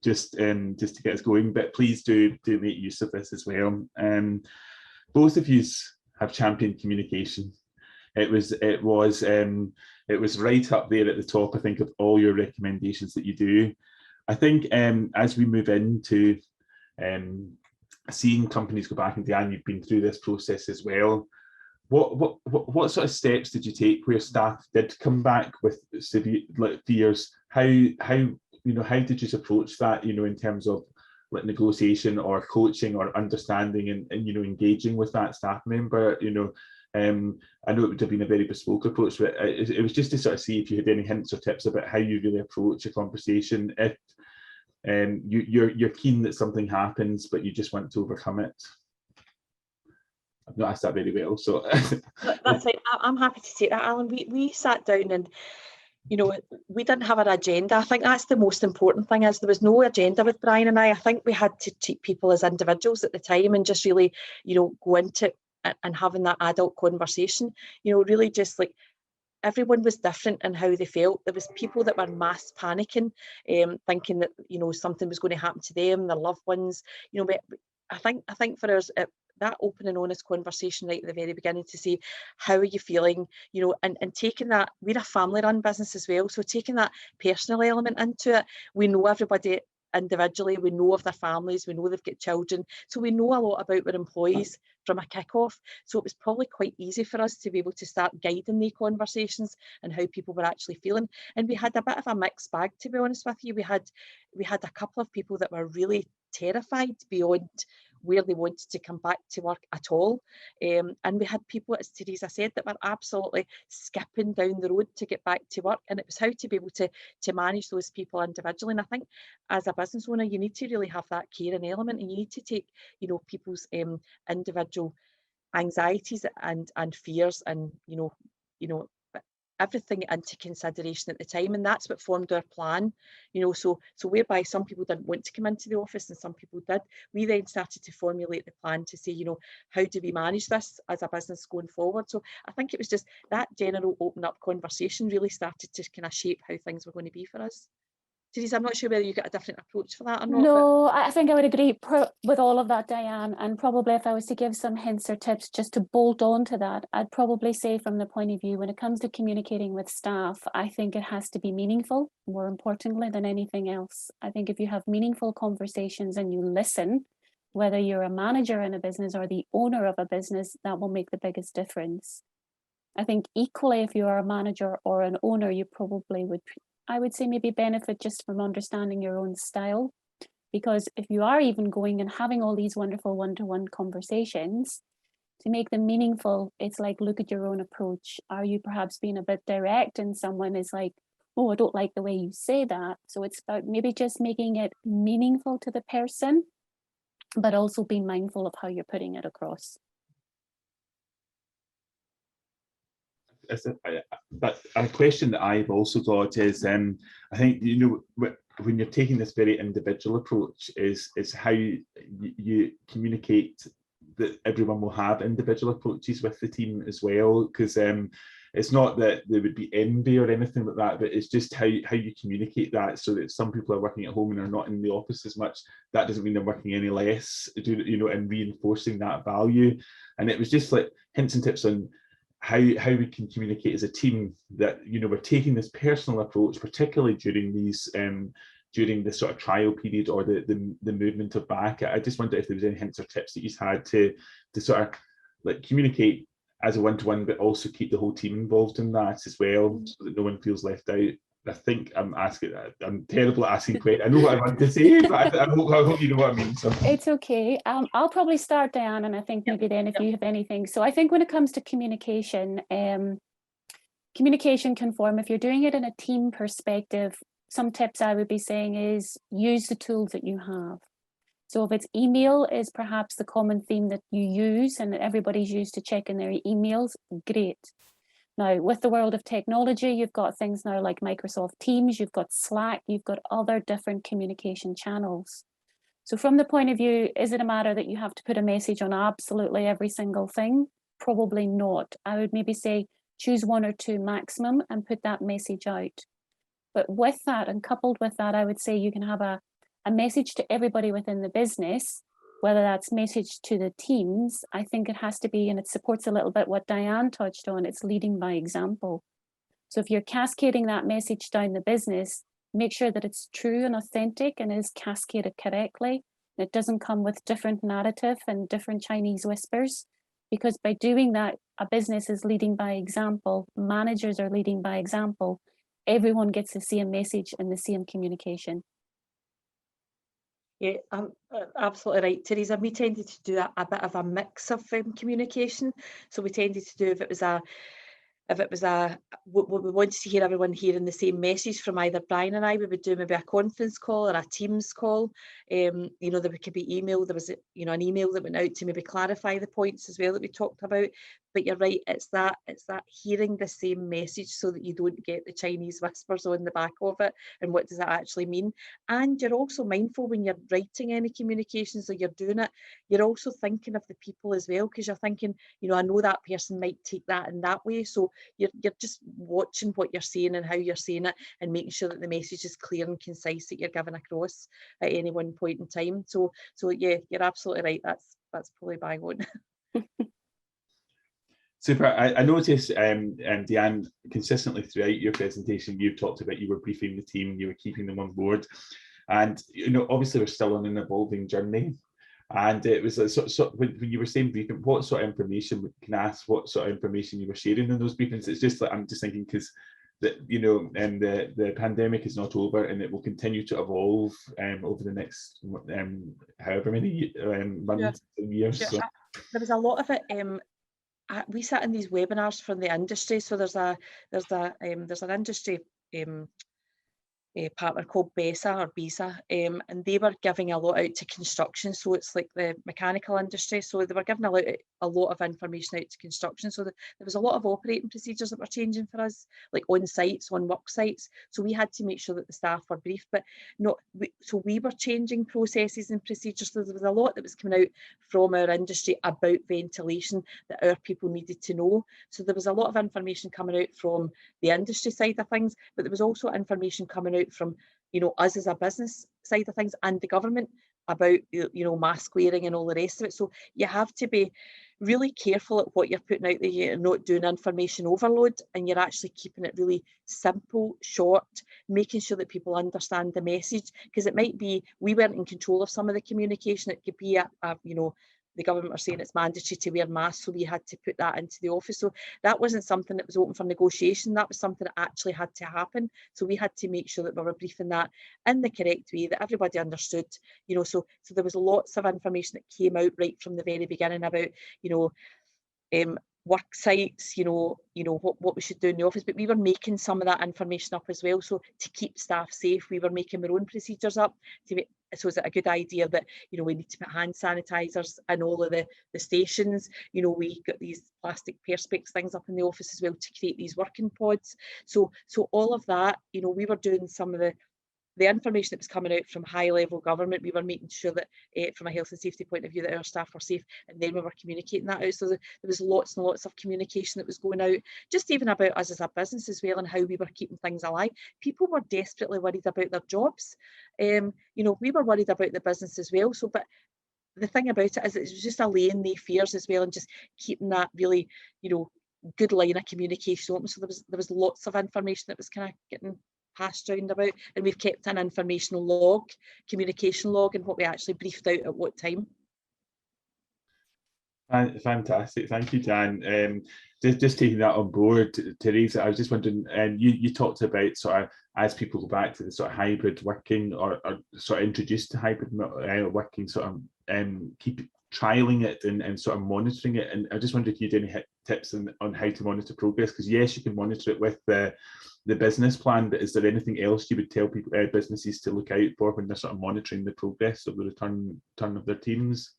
just to get us going, but please do make use of this as well. Both of you have championed communication. It was right up there at the top, I think, of all your recommendations that you do. I think as we move into seeing companies go back, and Diane, you've been through this process as well. What sort of steps did you take where staff did come back with severe fears? How did you approach that? You know, in terms of like negotiation or coaching or understanding and you know, engaging with that staff member. You know, I know it would have been a very bespoke approach, but it was just to sort of see if you had any hints or tips about how you really approach a conversation if you're keen that something happens, but you just want to overcome it. I've not asked that very well, so that's it. I'm happy to take that, Alan. We sat down and, you know, we didn't have an agenda. I think that's the most important thing, is there was no agenda with Brian and I. I think we had to treat people as individuals at the time and just really, you know, go into it and having that adult conversation. You know, really just like, everyone was different in how they felt. There was people that were mass panicking, thinking that, you know, something was going to happen to them, their loved ones. You know, but I think for us, that open and honest conversation right at the very beginning to say, how are you feeling? You know, and taking that, we're a family-run business as well, so taking that personal element into it. We know everybody individually, we know of their families, we know they've got children, so we know a lot about our employees from a kick-off. So it was probably quite easy for us to be able to start guiding the conversations and how people were actually feeling. And we had a bit of a mixed bag, to be honest with you. We had a couple of people that were really terrified beyond where they wanted to come back to work at all. And we had people, as Teresa said, that were absolutely skipping down the road to get back to work. And it was how to be able to manage those people individually. And I think as a business owner, you need to really have that caring element, and you need to take, you know, people's individual anxieties and fears and you know everything into consideration at the time. And that's what formed our plan, you know, so whereby some people didn't want to come into the office and some people did. We then started to formulate the plan to say, you know, how do we manage this as a business going forward? So I think it was just that general open up conversation really started to kind of shape how things were going to be for us. Teresa, I'm not sure whether you got a different approach for that or not. No, I think I would agree with all of that, Diane. And probably if I was to give some hints or tips just to bolt on to that, I'd probably say from the point of view when it comes to communicating with staff, I think it has to be meaningful, more importantly than anything else. I think if you have meaningful conversations and you listen, whether you're a manager in a business or the owner of a business, that will make the biggest difference. I think equally, if you are a manager or an owner, you probably would, I would say, maybe benefit just from understanding your own style. Because if you are even going and having all these wonderful one-to-one conversations, to make them meaningful, it's like, look at your own approach. Are you perhaps being a bit direct and someone is like, oh, I don't like the way you say that. So it's about maybe just making it meaningful to the person, but also being mindful of how you're putting it across. But a question that I've also got is, I think, you know, when you're taking this very individual approach, is how you communicate that everyone will have individual approaches with the team as well, because it's not that there would be envy or anything like that, but it's just how you communicate that, so that some people are working at home and are not in the office as much. That doesn't mean they're working any less, you know, and reinforcing that value. And it was just like hints and tips on how we can communicate as a team that, you know, we're taking this personal approach, particularly during these during the sort of trial period or the movement of back. I just wonder if there was any hints or tips that you had to sort of like communicate as a one-to-one, but also keep the whole team involved in that as well, so that no one feels left out. I think I'm terrible at asking questions. I know what I want to say, but I hope you know what I mean. So. It's okay. I'll probably start, Diane, and I think maybe then if you have anything. So I think when it comes to communication, communication can form, if you're doing it in a team perspective, some tips I would be saying is use the tools that you have. So if it's email is perhaps the common theme that you use and that everybody's used to checking their emails, great. Now, with the world of technology, you've got things now like Microsoft Teams, you've got Slack, you've got other different communication channels. So from the point of view, is it a matter that you have to put a message on absolutely every single thing? Probably not. I would maybe say choose one or two maximum and put that message out. But with that and coupled with that, I would say you can have a message to everybody within the business, whether that's message to the teams. I think it has to be, and it supports a little bit what Diane touched on, it's leading by example. So if you're cascading that message down the business, make sure that it's true and authentic and is cascaded correctly. It doesn't come with different narrative and different Chinese whispers, because by doing that, a business is leading by example, managers are leading by example, everyone gets the same message and the same communication. Yeah, I'm absolutely right, Teresa. We tended to do a bit of a mix of communication. So we tended to do, if it was we wanted to hear everyone hearing the same message from either Brian and I, we would do maybe a conference call or a Teams call. You know, there could be email. There was, you know, an email that went out to maybe clarify the points as well that we talked about. But you're right, it's that hearing the same message so that you don't get the Chinese whispers on the back of it. And what does that actually mean? And you're also mindful when you're writing any communications or you're doing it, you're also thinking of the people as well, because you're thinking, you know, I know that person might take that in that way. So you're just watching what you're saying and how you're saying it and making sure that the message is clear and concise that you're giving across at any one point in time. So yeah, you're absolutely right. That's probably bang on. Super. I noticed, Deanne, consistently throughout your presentation, you've talked about you were briefing the team, you were keeping them on board. And, you know, obviously we're still on an evolving journey. And it was when you were saying briefing, what sort of information, can I ask what sort of information you were sharing in those briefings? It's just like, I'm just thinking, because you know, and the pandemic is not over and it will continue to evolve over the next however many months and years. Yeah. So. There was a lot of it. We sat in these webinars from the industry. So there's an industry partner called BESA, and they were giving a lot out to construction. So it's like the mechanical industry. So they were giving a lot of information out to construction. So there was a lot of operating procedures that were changing for us, like on sites, on work sites. So we had to make sure that the staff were briefed, but so we were changing processes and procedures. So there was a lot that was coming out from our industry about ventilation that our people needed to know. So there was a lot of information coming out from the industry side of things, but there was also information coming out from, you know, us as a business side of things and the government about, you know, mask wearing and all the rest of it. So you have to be really careful at what you're putting out there. You're not doing information overload and you're actually keeping it really simple, short, making sure that people understand the message, because it might be we weren't in control of some of the communication. It could be you know, the government are saying it's mandatory to wear masks, so we had to put that into the office. So that wasn't something that was open for negotiation. That was something that actually had to happen. So we had to make sure that we were briefing that in the correct way, that everybody understood, you know. So there was lots of information that came out right from the very beginning about, you know, work sites, you know what we should do in the office, but we were making some of that information up as well. So to keep staff safe, we were making our own procedures up so is it a good idea that, you know, we need to put hand sanitizers in all of the stations? You know, we got these plastic perspex things up in the office as well to create these working pods. So all of that, you know, we were doing some of the information that was coming out from high level government. We were making sure that from a health and safety point of view that our staff were safe, and then we were communicating that out. So there was lots and lots of communication that was going out, just even about us as a business as well and how we were keeping things alive. People were desperately worried about their jobs. You know, we were worried about the business as well. So, but the thing about it is it was just allaying their fears as well and just keeping that really, you know, good line of communication open. So there was lots of information that was kind of getting passed round about, and we've kept an informational log, communication log, and what we actually briefed out at what time. Fantastic, thank you, Dan. Just taking that on board, Teresa, I was just wondering, you talked about sort of as people go back to the sort of hybrid working or sort of introduced to hybrid working, sort of keep trialing it and sort of monitoring it. And I just wondered if you had any tips on how to monitor progress, because yes, you can monitor it with the business plan, but is there anything else you would tell people, businesses to look out for when they're sort of monitoring the progress of the return of their teams?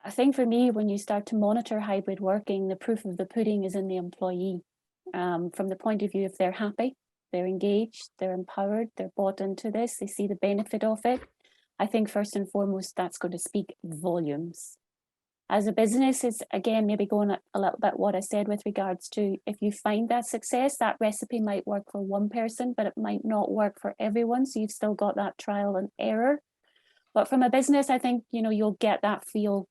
I think for me, when you start to monitor hybrid working, the proof of the pudding is in the employee. From the point of view, if they're happy, they're engaged, they're empowered, they're bought into this, they see the benefit of it, I think first and foremost, that's going to speak volumes. As a business, it's again, maybe going a little bit what I said with regards to, if you find that success, that recipe might work for one person, but it might not work for everyone. So you've still got that trial and error. But from a business, I think, you'll get that feel.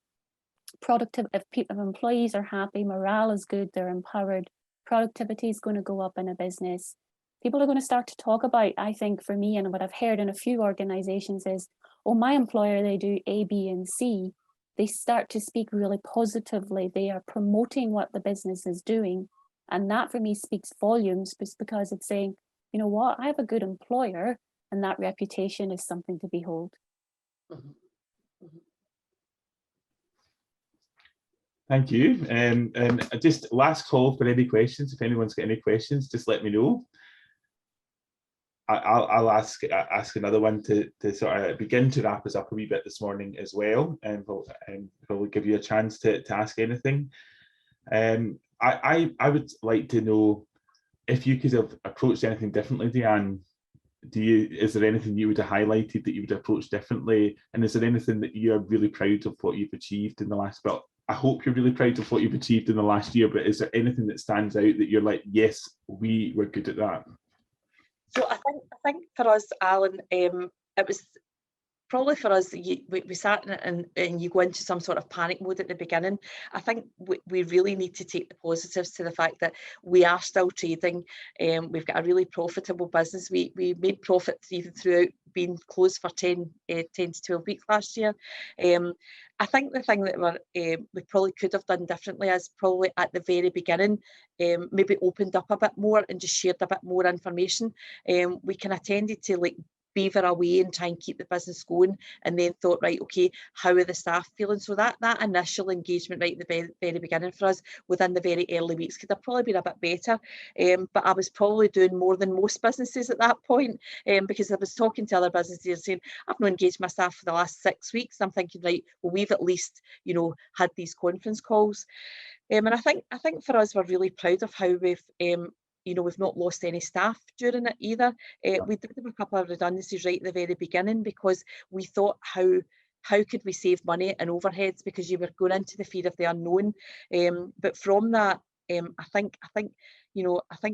Productive, if employees are happy, morale is good, they're empowered, productivity is going to go up in a business. People are going to start to talk about, I think for me, and what I've heard in a few organizations is, oh, my employer, they do A, B, and C. They start to speak really positively. They are promoting what the business is doing. And that for me speaks volumes, because it's saying, you know what, I have a good employer, and that reputation is something to behold. Mm-hmm. Mm-hmm. Thank you. Just last call for any questions. If anyone's got any questions, just let me know. I'll ask another one to sort of begin to wrap us up a wee bit this morning as well, and we'll give you a chance to ask anything. I would like to know if you could have approached anything differently, Deanne. Is there anything you would have highlighted that you would approach differently, and is there anything that you're really proud of what you've achieved in the last? Well, I hope you're really proud of what you've achieved in the last year, but is there anything that stands out that you're like, yes, we were good at that? So I think for us, Alan, it was probably for us, we sat in it and you go into some sort of panic mode at the beginning. I think we really need to take the positives to the fact that we are still trading. We've got a really profitable business. We made profit even throughout being closed for 10 to 12 weeks last year. I think the thing that we probably could have done differently is probably at the very beginning, maybe opened up a bit more and just shared a bit more information. We kind of tended to like beaver away and try and keep the business going, and then thought, right, okay, how are the staff feeling? So that initial engagement right at the very beginning for us within the very early weeks could have probably been a bit better, but I was probably doing more than most businesses at that point, because I was talking to other businesses saying, I've not engaged my staff for the last 6 weeks. I'm thinking, right, well, we've at least, had these conference calls, and I think for us, we're really proud of how we've we've not lost any staff during it either. We did have a couple of redundancies right at the very beginning because we thought, how could we save money and overheads, because you were going into the fear of the unknown. But from that, I think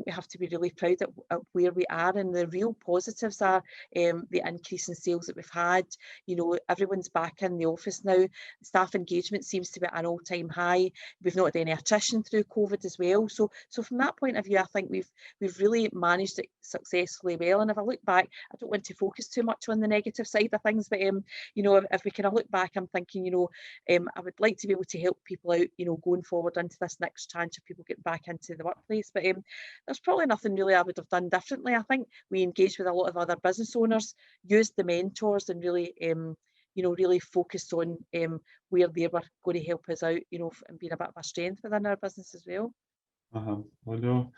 we have to be really proud at where we are, and the real positives are the increase in sales that we've had. Everyone's back in the office now. Staff engagement seems to be at an all-time high. We've not had any attrition through COVID as well. So from that point of view, I think we've really managed it successfully well. And if I look back, I don't want to focus too much on the negative side of things, but if we kind of look back, I'm thinking, I would like to be able to help people out, going forward into this next tranche of people getting back into the workplace. But there's probably nothing really I would have done differently. I think we engaged with a lot of other business owners, used the mentors, and really, really focused on where they were going to help us out, and being a bit of a strength within our business as well. Well, no,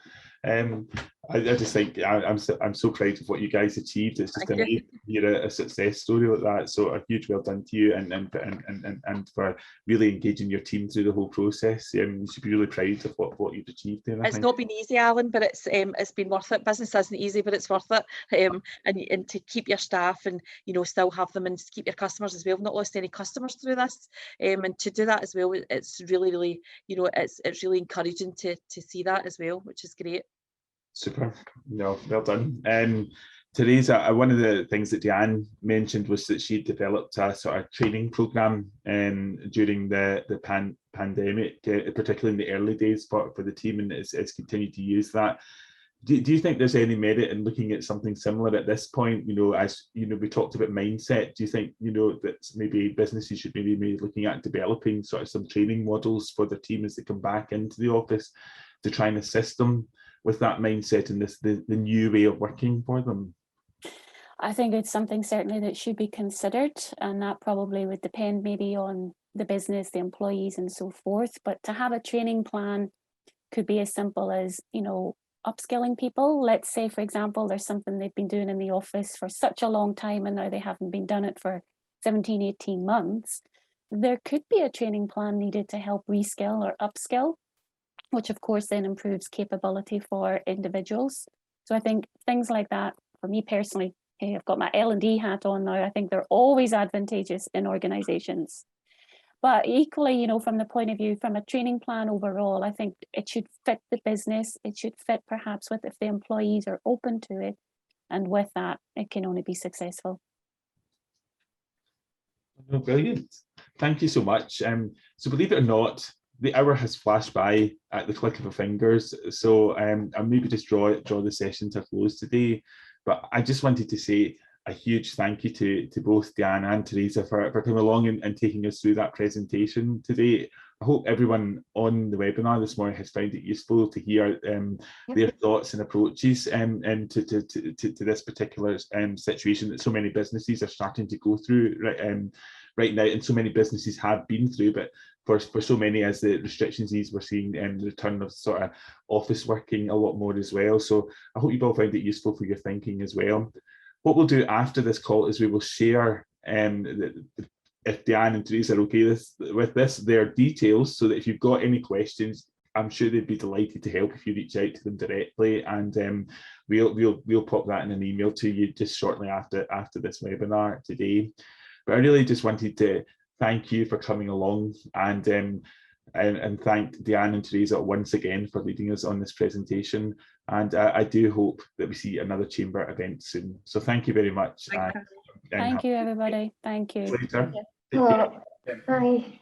I just think I'm so proud of what you guys achieved. It's just amazing to hear a success story like that. So a huge well done to you, and for really engaging your team through the whole process. You should be really proud of what you've achieved there. It's not been easy, Alan, but it's been worth it. Business isn't easy, but it's worth it. And to keep your staff and still have them, and keep your customers as well. We've not lost any customers through this, and to do that as well, it's really it's really encouraging to see that as well, which is great. Super. No, well done. Teresa, one of the things that Deanne mentioned was that she developed a sort of training program during the pandemic, particularly in the early days for the team, and has continued to use that. do you think there's any merit in looking at something similar at this point? As we talked about mindset. Do you think that maybe businesses should maybe looking at developing sort of some training models for their team as they come back into the office to try and assist them with that mindset and the new way of working for them? I think it's something certainly that should be considered, and that probably would depend maybe on the business, the employees and so forth. But to have a training plan could be as simple as, upskilling people. Let's say, for example, there's something they've been doing in the office for such a long time and now they haven't been done it for 17, 18 months. There could be a training plan needed to help reskill or upskill, which of course then improves capability for individuals. So I think things like that, for me personally, I've got my L&D hat on now, I think they're always advantageous in organizations. But equally, from the point of view, from a training plan overall, I think it should fit the business. It should fit perhaps with if the employees are open to it. And with that, it can only be successful. Oh, brilliant. Thank you so much. So believe it or not, the hour has flashed by at the click of a fingers. So I'll maybe just draw the session to a close today. But I just wanted to say a huge thank you to both Diane and Teresa for coming along and taking us through that presentation today. I hope everyone on the webinar this morning has found it useful to hear their thoughts and approaches to this particular situation that so many businesses are starting to go through right now, and so many businesses have been through. But for so many, as the restrictions ease, we're seeing the return of sort of office working a lot more as well. So I hope you've all found it useful for your thinking as well. What we'll do after this call is we will share, if Diane and Teresa are okay with this, their details, so that if you've got any questions, I'm sure they'd be delighted to help if you reach out to them directly, and we'll pop that in an email to you just shortly after this webinar today. But I really just wanted to thank you for coming along, and thank Diane and Teresa once again for leading us on this presentation. And I do hope that we see another chamber event soon. So thank you very much. Thank you, everybody. Thank you. Later. Bye.